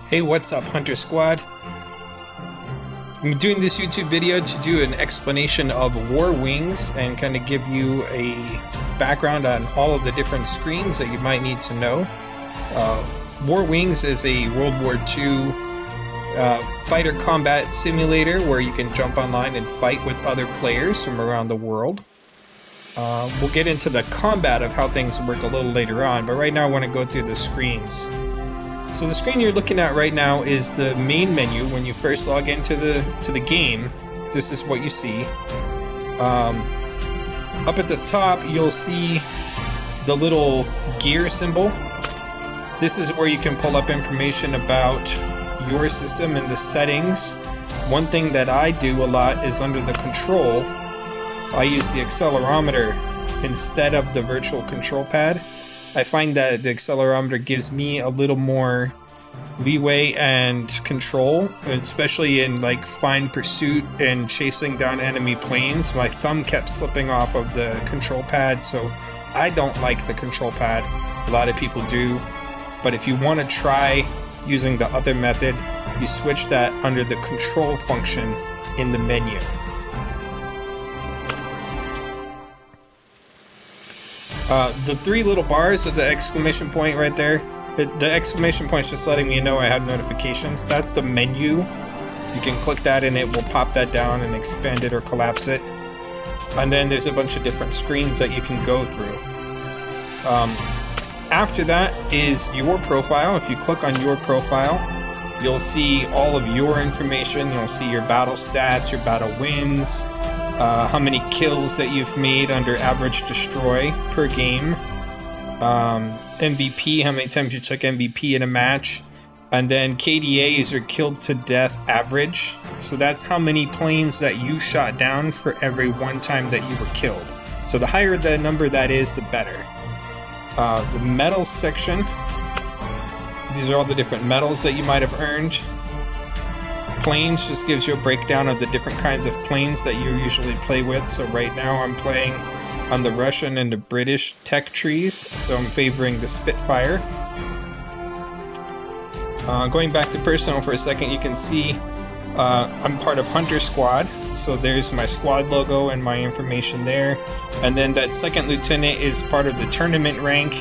Hey, what's up, Hunter Squad? I'm doing this YouTube video to do an explanation of War Wings and kind of give you a background on all of the different screens that you might need to know. War Wings is a World War II fighter combat simulator where you can jump online and fight with other players from around the world. We'll get into the combat of how things work a little later on, but right now I want to go through the screens. So the screen you're looking at right now is the main menu. When you first log into the game, this is what you see. Up at the top, you'll see the little gear symbol. This is where you can pull up information about your system and the settings. One thing that I do a lot is under the control, I use the accelerometer instead of the virtual control pad. I find that the accelerometer gives me a little more leeway and control, especially in like fine pursuit and chasing down enemy planes. My thumb kept slipping off of the control pad, so I don't like the control pad. A lot of people do, but if you want to try using the other method, you switch that under the control function in the menu. The three little bars with the exclamation point right there, the exclamation point is just letting me know I have notifications. That's the menu. You can click that and it will pop that down and expand it or collapse it. And then there's a bunch of different screens that you can go through. After that is your profile. If you click on your profile, you'll see all of your information. You'll see your battle stats, your battle wins, how many kills that you've made under average destroy per game, MVP, how many times you took MVP in a match, and then KDA is your killed to death average. So that's how many planes that you shot down for every one time that you were killed. So the higher the number that is, the better. The medals section, these are all the different medals that you might have earned. Planes just gives you a breakdown of the different kinds of planes that you usually play with. So right now I'm playing on the Russian and the British tech trees, so I'm favoring the Spitfire. Going back to personal for a second, you can see I'm part of Hunter Squad, so there's my squad logo and my information there. And then that second lieutenant is part of the tournament rank.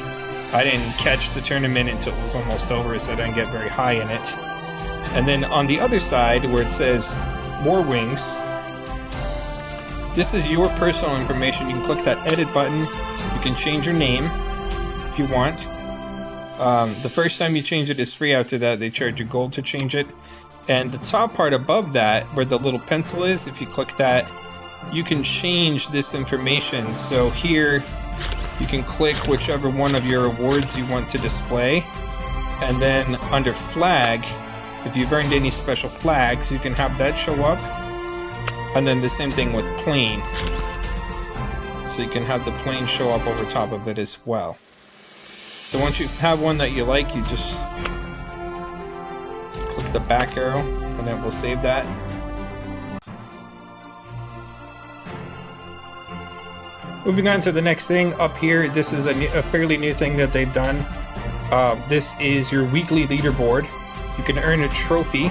I didn't catch the tournament until it was almost over, so I didn't get very high in it. And then on the other side, where it says War Wings, this is your personal information. You can click that edit button. You can change your name if you want. The first time you change it is free. After that, they charge you gold to change it. And the top part above that, where the little pencil is, if you click that, you can change this information. So here, you can click whichever one of your awards you want to display. And then under flag, if you've earned any special flags, you can have that show up. And then the same thing with plane. So you can have the plane show up over top of it as well. So once you have one that you like, you just click the back arrow and it will save that. Moving on to the next thing up here, this is a fairly new thing that they've done. This is your weekly leaderboard. You can earn a trophy.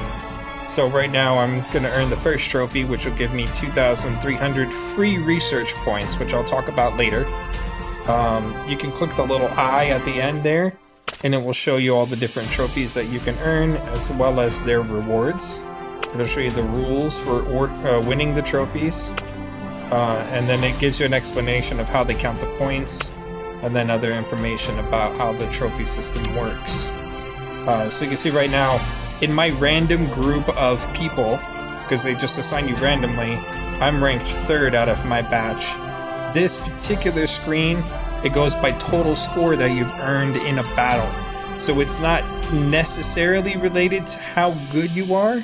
So right now I'm going to earn the first trophy, which will give me 2,300 free research points, which I'll talk about later. You can click the little eye at the end there, and it will show you all the different trophies that you can earn, as well as their rewards. It'll show you the rules for winning the trophies. And then it gives you an explanation of how they count the points, and then other information about how the trophy system works. So you can see right now, in my random group of people, because they just assign you randomly, I'm ranked 3rd out of my batch. This particular screen, it goes by total score that you've earned in a battle. So it's not necessarily related to how good you are,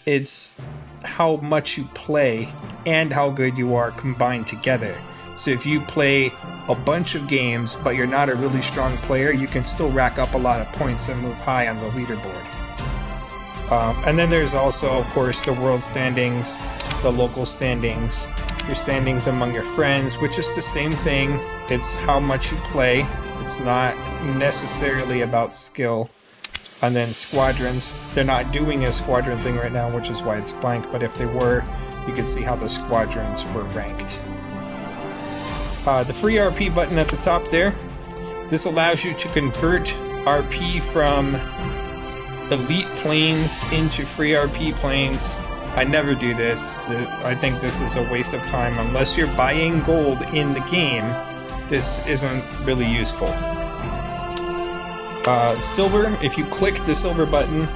it's how much you play and how good you are combined together. So if you play a bunch of games, but you're not a really strong player, you can still rack up a lot of points and move high on the leaderboard. And then there's also, of course, the world standings, the local standings, your standings among your friends, which is the same thing. It's how much you play. It's not necessarily about skill. And then squadrons, they're not doing a squadron thing right now, which is why it's blank, but if they were, you can see how the squadrons were ranked. The free RP button at the top there, this allows you to convert RP from elite planes into free RP planes. I never do this. I think this is a waste of time. Unless you're buying gold in the game, this isn't really useful. Silver, if you click the silver button,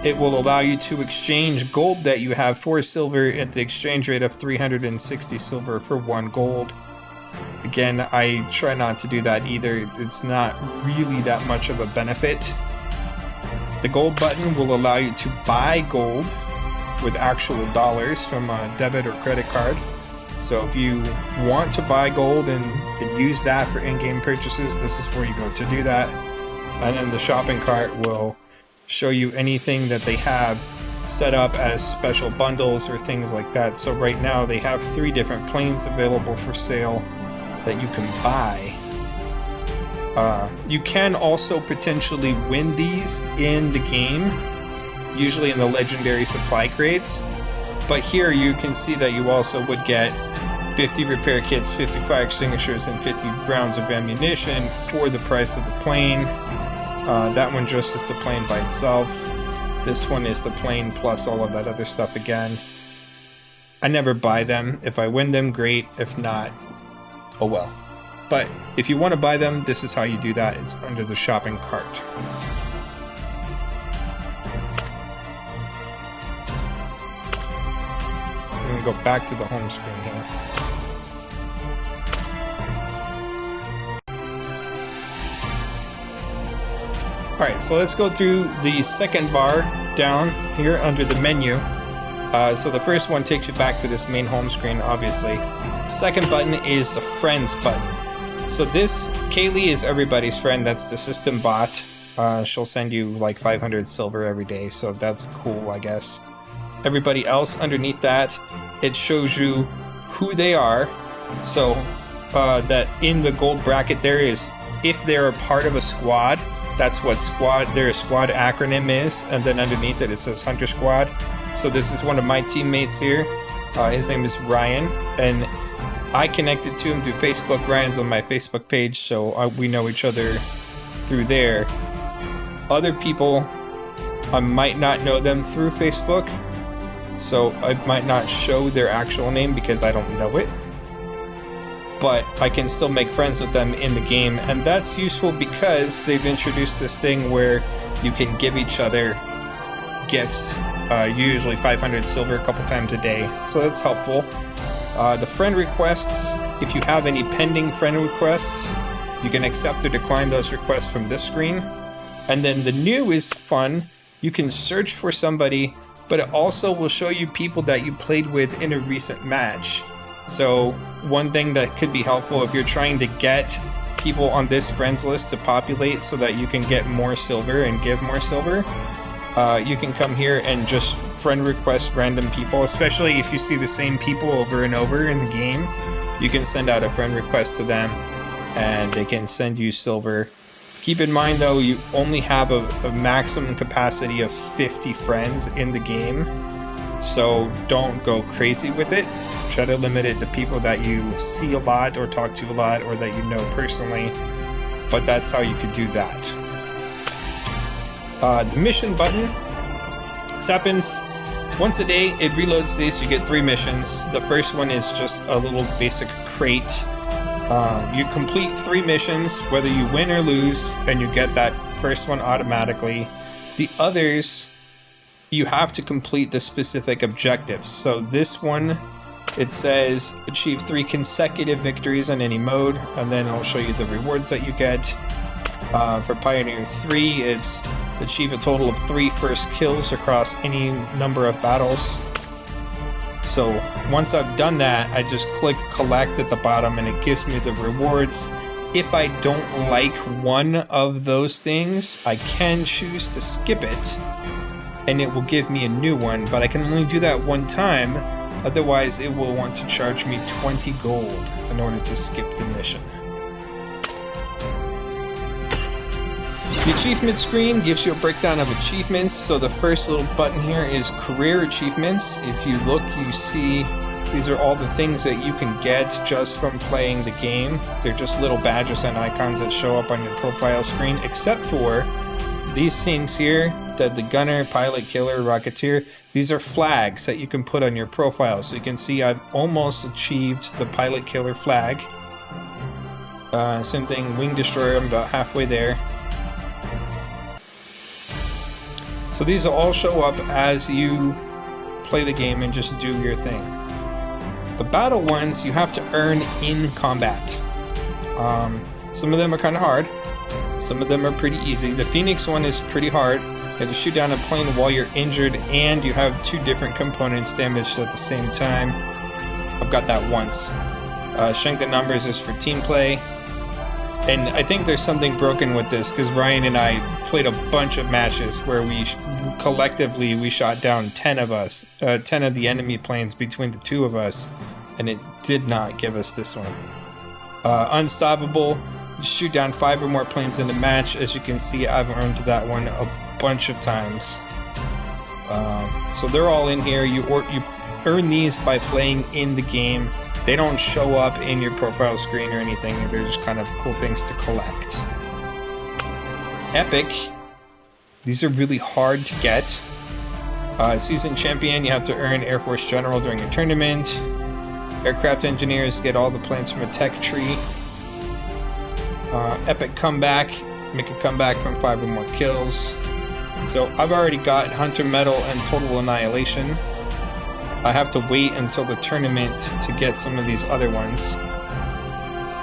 it will allow you to exchange gold that you have for silver at the exchange rate of 360 silver for 1 gold. Again, I try not to do that either. It's not really that much of a benefit. The gold button will allow you to buy gold with actual dollars from a debit or credit card. So if you want to buy gold and use that for in-game purchases, this is where you go to do that. And then the shopping cart will show you anything that they have set up as special bundles or things like that. So right now they have 3 different planes available for sale that you can buy. You can also potentially win these in the game, usually in the legendary supply crates. But here you can see that you also would get 50 repair kits, 50 fire extinguishers, and 50 rounds of ammunition for the price of the plane. That one just is the plane by itself. This one is the plane plus all of that other stuff again. I never buy them. If I win them, great. If not, oh well. But if you want to buy them, this is how you do that. It's under the shopping cart. I'm going to go back to the home screen here. Alright, so let's go through the second bar down here under the menu. So the first one takes you back to this main home screen, obviously. The second button is the friends button. So this, Kaylee is everybody's friend. That's the system bot. She'll send you like 500 silver every day, so that's cool, I guess. Everybody else underneath that, it shows you who they are. So that in the gold bracket there is if they're a part of a squad. That's what their squad acronym is, and then underneath it, it says Hunter Squad. So this is one of my teammates here. His name is Ryan, and I connected to him through Facebook. Ryan's on my Facebook page, so we know each other through there. Other people, I might not know them through Facebook, so I might not show their actual name because I don't know it. But I can still make friends with them in the game, and that's useful because they've introduced this thing where you can give each other gifts, usually 500 silver a couple times a day, so that's helpful. The friend requests, if you have any pending friend requests, you can accept or decline those requests from this screen. And then the new is fun. You can search for somebody, but it also will show you people that you played with in a recent match. So one thing that could be helpful if you're trying to get people on this friends list to populate so that you can get more silver and give more silver, you can come here and just friend request random people, especially if you see the same people over and over in the game. You can send out a friend request to them and they can send you silver. Keep in mind though, you only have a maximum capacity of 50 friends in the game. So don't go crazy with it. Try to limit it to people that you see a lot or talk to a lot or that you know personally. But that's how you could do that. The mission button. This happens once a day. It reloads these. You get 3 missions. The first one is just a little basic crate. You complete 3 missions, whether you win or lose, and you get that first one automatically. The others, you have to complete the specific objectives. So this one, it says achieve 3 consecutive victories in any mode, and then I'll show you the rewards that you get. For Pioneer 3, it's achieve a total of 3 first kills across any number of battles. So once I've done that, I just click collect at the bottom and it gives me the rewards. If I don't like one of those things, I can choose to skip it and it will give me a new one, but I can only do that one time. Otherwise, it will want to charge me 20 gold in order to skip the mission. The achievement screen gives you a breakdown of achievements. So the first little button here is career achievements. If you look, you see these are all the things that you can get just from playing the game. They're just little badges and icons that show up on your profile screen, except for these things here, the gunner, pilot, killer, rocketeer. These are flags that you can put on your profile. So you can see I've almost achieved the pilot, killer flag. Same thing, wing destroyer, I'm about halfway there. So these will all show up as you play the game and just do your thing. The battle ones you have to earn in combat. Some of them are kind of hard. Some of them are pretty easy. The Phoenix one is pretty hard. You have to shoot down a plane while you're injured, and you have 2 different components damaged at the same time. I've got that once. Strength in numbers is for team play. And I think there's something broken with this, because Ryan and I played a bunch of matches where we collectively shot down 10 of us, 10 of the enemy planes between the 2 of us, and it did not give us this one. Unstoppable, you shoot down 5 or more planes in a match. As you can see, I've earned that one a bunch of times. So they're all in here. You earn these by playing in the game. They don't show up in your profile screen or anything. They're just kind of cool things to collect. Epic. These are really hard to get. Season Champion, you have to earn Air Force General during a tournament. Aircraft Engineers get all the planes from a tech tree. Epic Comeback, make a comeback from 5 or more kills. So I've already got Hunter Medal and Total Annihilation. I have to wait until the tournament to get some of these other ones,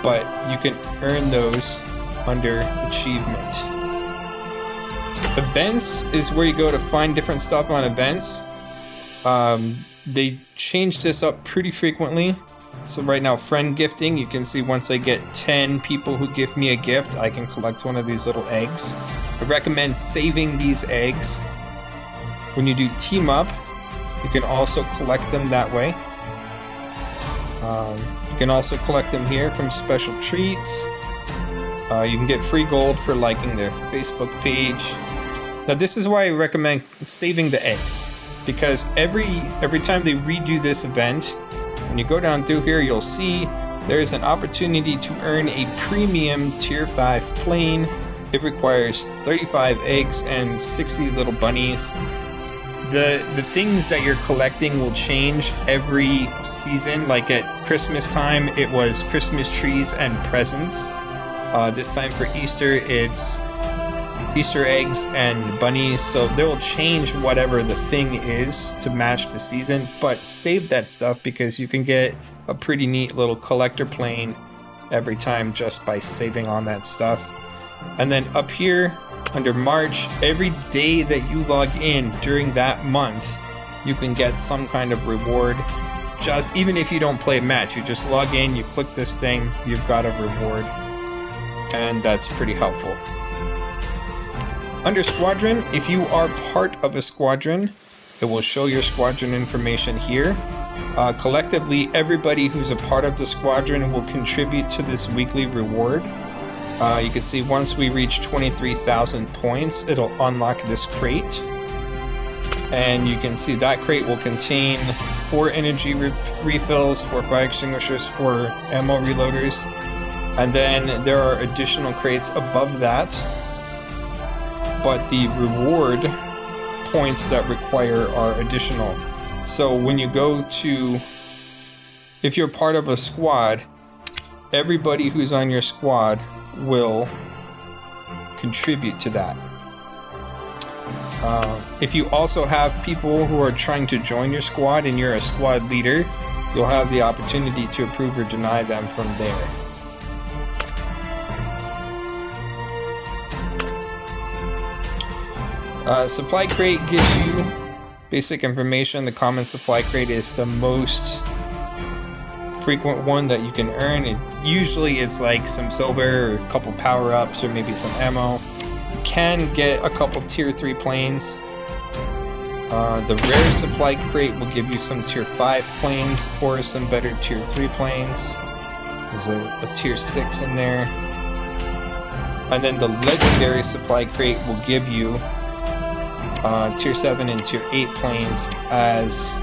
but you can earn those under achievement. Events is where you go to find different stuff on events. They change this up pretty frequently. So right now, friend gifting, you can see once I get 10 people who give me a gift, I can collect one of these little eggs. I recommend saving these eggs. When you do team up, you can also collect them that way. You can also collect them here from special treats. You can get free gold for liking their Facebook page. Now this is why I recommend saving the eggs, because every time they redo this event, when you go down through here, you'll see there's an opportunity to earn a premium tier 5 plane. It requires 35 eggs and 60 little bunnies. The things that you're collecting will change every season. Like at Christmas time, it was Christmas trees and presents. This time for Easter, it's Easter eggs and bunnies. So they will change whatever the thing is to match the season. But save that stuff, because you can get a pretty neat little collector plane every time just by saving on that stuff. And then up here, under March, every day that you log in during that month, you can get some kind of reward. Just even if you don't play a match, you just log in, you click this thing, you've got a reward, and that's pretty helpful. Under Squadron, if you are part of a squadron, it will show your squadron information here. Collectively, everybody who's a part of the squadron will contribute to this weekly reward. You can see once we reach 23,000 points, it'll unlock this crate. And you can see that crate will contain 4 energy refills, 4 fire extinguishers, 4 ammo reloaders. And then there are additional crates above that. But the reward points that require are additional. So when you go to, if you're part of a squad, everybody who's on your squad will contribute to that. If you also have people who are trying to join your squad and you're a squad leader, you'll have the opportunity to approve or deny them from there. Supply crate gives you basic information. The common supply crate is the most frequent one that you can earn. Usually it's like some silver or a couple power-ups or maybe some ammo. You can get a couple tier 3 planes. The rare supply crate will give you some tier 5 planes or some better tier 3 planes. There's a tier 6 in there. And then the legendary supply crate will give you tier 7 and tier 8 planes as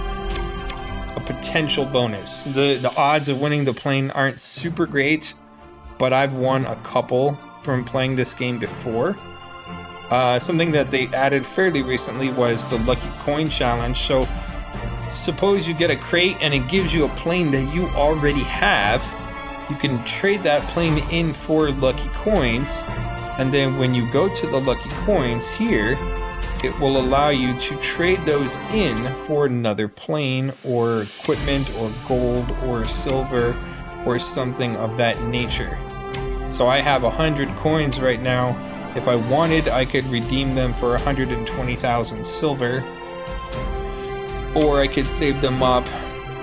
a potential bonus. The odds of winning the plane aren't super great, but I've won a couple from playing this game before. Something that they added fairly recently was the Lucky Coin Challenge. So suppose you get a crate and it gives you a plane that you already have. You can trade that plane in for lucky coins, and then when you go to the lucky coins here, it will allow you to trade those in for another plane or equipment or gold or silver or something of that nature. So I have 100 coins right now. If I wanted, I could redeem them for 120,000 silver, or I could save them up.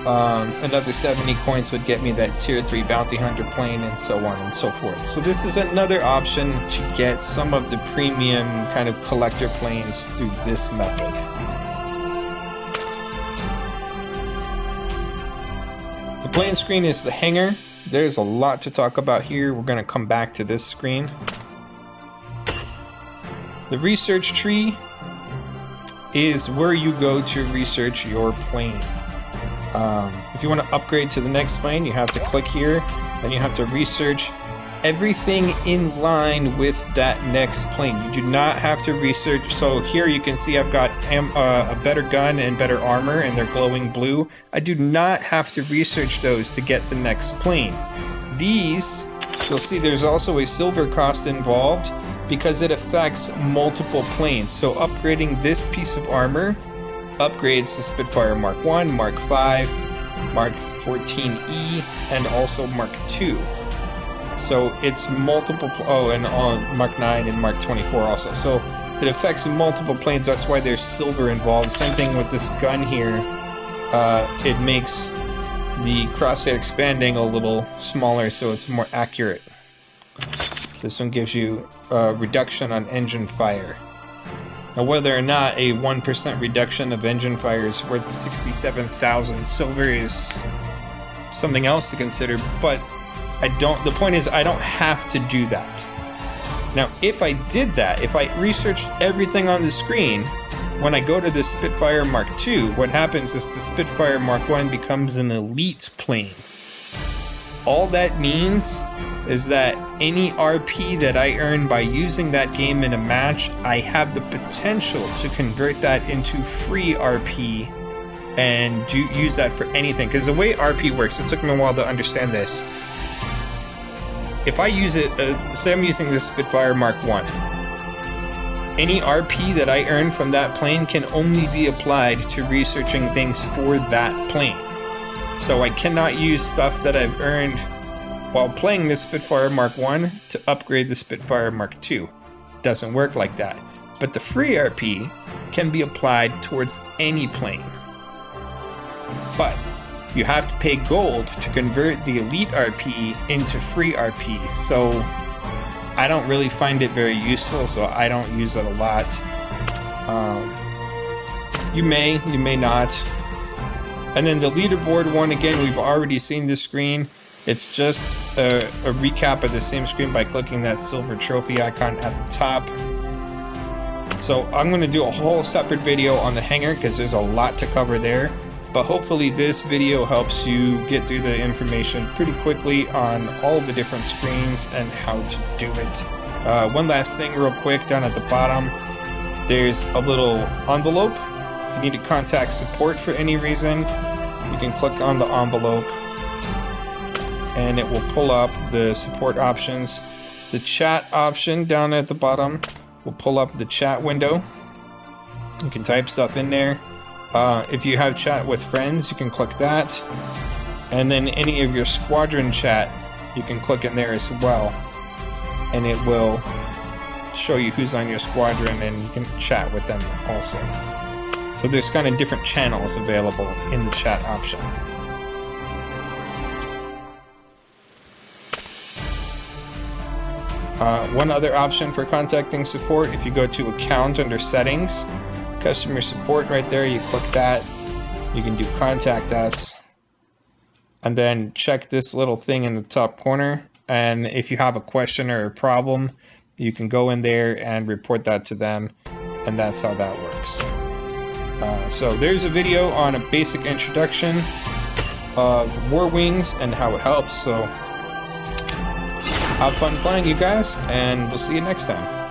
Another 70 coins would get me that tier 3 bounty hunter plane, and so on and so forth. So this is another option to get some of the premium kind of collector planes through this method. The plane screen is the hangar. There's a lot to talk about here. We're going to come back to this screen. The research tree is where you go to research your plane. If you want to upgrade to the next plane, you have to click here, and you have to research everything in line with that next plane. You do not have to research. So here you can see I've got a better gun and better armor, and they're glowing blue. I do not have to research those to get the next plane. These, you'll see there's also a silver cost involved because it affects multiple planes. So upgrading this piece of armor upgrades the Spitfire Mark 1, Mark 5, Mark 14E, and also Mark 2. So it's multiple, and Mark 9 and Mark 24 also. So it affects multiple planes, that's why there's silver involved. Same thing with this gun here. It makes the crosshair expanding a little smaller so it's more accurate. This one gives you a reduction on engine fire. Now, whether or not a 1% reduction of engine fire is worth 67,000 silver is something else to consider, but the point is I don't have to do that. Now, if I did that, if I researched everything on the screen, when I go to the Spitfire Mark II, what happens is the Spitfire Mark I becomes an elite plane. All that means is that any RP that I earn by using that game in a match, I have the potential to convert that into free RP and use that for anything. Because the way RP works, it took me a while to understand this. If I use it, say I'm using the Spitfire Mark I, any RP that I earn from that plane can only be applied to researching things for that plane. So I cannot use stuff that I've earned while playing the Spitfire Mark I to upgrade the Spitfire Mark II. It doesn't work like that. But the free RP can be applied towards any plane. But you have to pay gold to convert the elite RP into free RP. So I don't really find it very useful, so I don't use it a lot. You may not. And then the leaderboard one, again, we've already seen this screen. It's just a recap of the same screen by clicking that silver trophy icon at the top. So I'm going to do a whole separate video on the hangar because there's a lot to cover there. But hopefully this video helps you get through the information pretty quickly on all the different screens and how to do it. One last thing real quick, down at the bottom, there's a little envelope. If you need to contact support for any reason, you can click on the envelope and it will pull up the support options. The chat option down at the bottom will pull up the chat window. You can type stuff in there. If you have chat with friends, you can click that. And then any of your squadron chat, you can click in there as well. And it will show you who's on your squadron and you can chat with them also. So there's kind of different channels available in the chat option. One other option for contacting support, if you go to account under settings, customer support right there, you click that, you can do contact us, and then check this little thing in the top corner, and if you have a question or a problem, you can go in there and report that to them, and that's how that works. So there's a video on a basic introduction of War Wings and how it helps. So have fun playing, you guys, and we'll see you next time.